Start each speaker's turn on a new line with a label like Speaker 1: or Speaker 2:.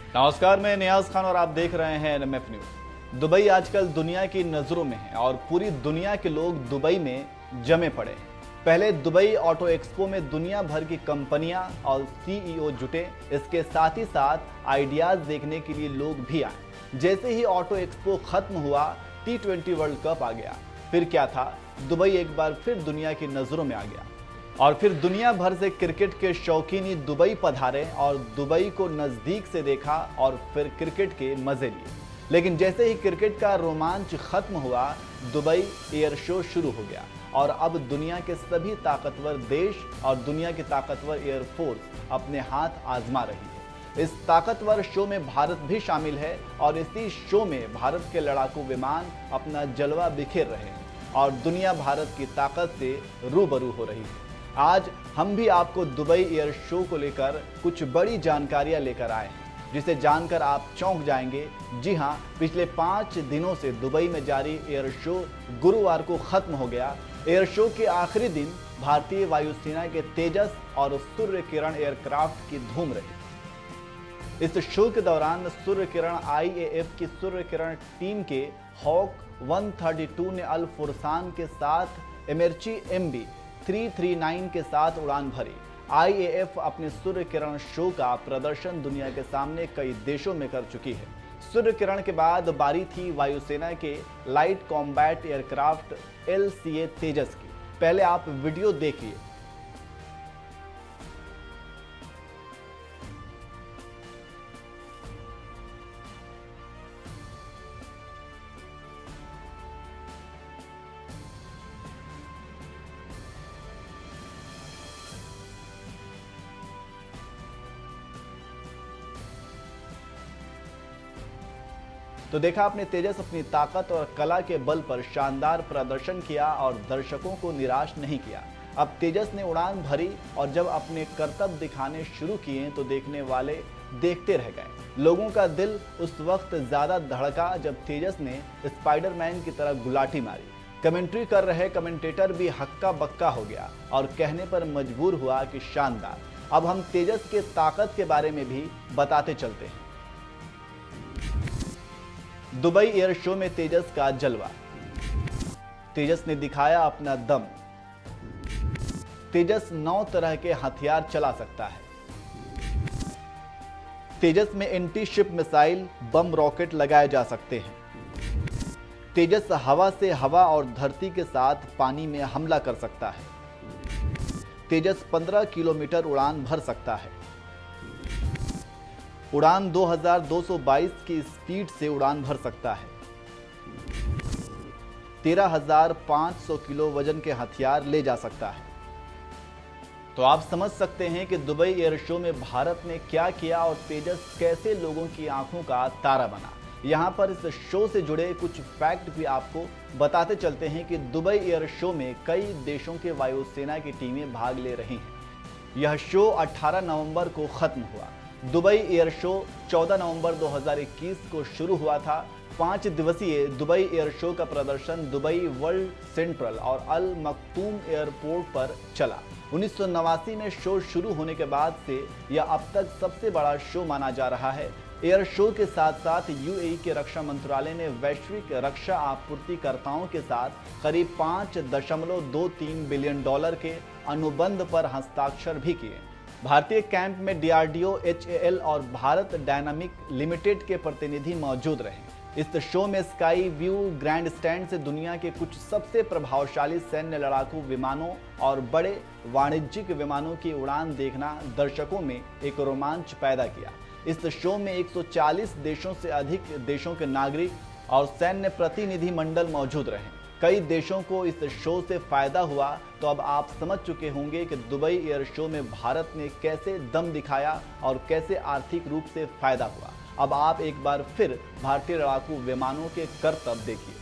Speaker 1: नमस्कार, मैं नियाज खान और आप देख रहे हैं एनएमएफ न्यूज। दुबई आजकल दुनिया की नजरों में है और पूरी दुनिया के लोग दुबई में जमे पड़े हैं। पहले दुबई ऑटो एक्सपो में दुनिया भर की कंपनियां और सीईओ जुटे, इसके साथ ही साथ आइडियाज देखने के लिए लोग भी आए। जैसे ही ऑटो एक्सपो खत्म हुआ, T20 वर्ल्ड कप आ गया। फिर क्या था, दुबई एक बार फिर दुनिया की नजरों में आ गया और फिर दुनिया भर से क्रिकेट के शौकीन ही दुबई पधारे और दुबई को नजदीक से देखा और फिर क्रिकेट के मजे लिए। लेकिन जैसे ही क्रिकेट का रोमांच खत्म हुआ, दुबई एयर शो शुरू हो गया और अब दुनिया के सभी ताकतवर देश और दुनिया की ताकतवर एयरफोर्स अपने हाथ आजमा रही है। इस ताकतवर शो में भारत भी शामिल है और इसी शो में भारत के लड़ाकू विमान अपना जलवा बिखेर रहे हैं और दुनिया भारत की ताकत से रूबरू हो रही है। आज हम भी आपको दुबई एयर शो को लेकर कुछ बड़ी जानकारियां लेकर आए हैं, जिसे जानकर आप चौंक जाएंगे। जी हां, पिछले 5 दिनों से दुबई में जारी एयर शो गुरुवार को खत्म हो गया। एयर शो के आखिरी दिन भारतीय वायुसेना के तेजस और सूर्य किरण एयरक्राफ्ट की धूम रही। इस शो के दौरान सूर्य किरण IAF की सूर्य किरण टीम के हॉक 132 ने अल फुरसान के साथ एमर्ची MB 339 के साथ उड़ान भरी। IAF अपने सूर्य किरण शो का प्रदर्शन दुनिया के सामने कई देशों में कर चुकी है। सूर्य किरण के बाद बारी थी वायुसेना के लाइट कॉम्बैट एयरक्राफ्ट LCA तेजस की। पहले आप वीडियो देखिए। तो देखा आपने, तेजस अपनी ताकत और कला के बल पर शानदार प्रदर्शन किया और दर्शकों को निराश नहीं किया। अब तेजस ने उड़ान भरी और जब अपने करतब दिखाने शुरू किए तो देखने वाले देखते रह गए। लोगों का दिल उस वक्त ज्यादा धड़का जब तेजस ने स्पाइडरमैन की तरह गुलाटी मारी। कमेंट्री कर रहे कमेंटेटर भी हक्का बक्का हो गया और कहने पर मजबूर हुआ कि शानदार। अब हम तेजस के ताकत के बारे में भी बताते चलते हैं। दुबई एयर शो में तेजस का जलवा। तेजस ने दिखाया अपना दम। तेजस 9 तरह के हथियार चला सकता है। तेजस में एंटी शिप मिसाइल, बम, रॉकेट लगाए जा सकते हैं। तेजस हवा से हवा और धरती के साथ पानी में हमला कर सकता है। तेजस 15 किलोमीटर उड़ान भर सकता है। उड़ान 2222 की स्पीड से उड़ान भर सकता है। 13,500 किलो वजन के हथियार ले जा सकता है। तो आप समझ सकते हैं कि दुबई एयर शो में भारत ने क्या किया और तेजस कैसे लोगों की आंखों का तारा बना। यहां पर इस शो से जुड़े कुछ फैक्ट भी आपको बताते चलते हैं कि दुबई एयर शो में कई देशों के वायुसेना की टीमें भाग ले रही हैं। यह शो 18 नवंबर को खत्म हुआ। दुबई एयर शो 14 नवंबर 2021 को शुरू हुआ था। 5 दिवसीय दुबई एयर शो का प्रदर्शन दुबई वर्ल्ड सेंट्रल और अल मक्तूम एयरपोर्ट पर चला। 1989 में शो शुरू होने के बाद से यह अब तक सबसे बड़ा शो माना जा रहा है। एयर शो के साथ साथ UAE के रक्षा मंत्रालय ने वैश्विक रक्षा आपूर्तिकर्ताओं के साथ करीब $5.23 बिलियन के अनुबंध पर हस्ताक्षर भी किए। भारतीय कैंप में DRDO, HAL और भारत डायनामिक लिमिटेड के प्रतिनिधि मौजूद रहे। इस शो में स्काई व्यू ग्रैंड स्टैंड से दुनिया के कुछ सबसे प्रभावशाली सैन्य लड़ाकू विमानों और बड़े वाणिज्यिक विमानों की उड़ान देखना दर्शकों में एक रोमांच पैदा किया। इस शो में 140 देशों से अधिक देशों के नागरिक और सैन्य प्रतिनिधि मंडल मौजूद रहे। कई देशों को इस शो से फायदा हुआ। तो अब आप समझ चुके होंगे कि दुबई एयर शो में भारत ने कैसे दम दिखाया और कैसे आर्थिक रूप से फायदा हुआ। अब आप एक बार फिर भारतीय लड़ाकू विमानों के करतब देखिए।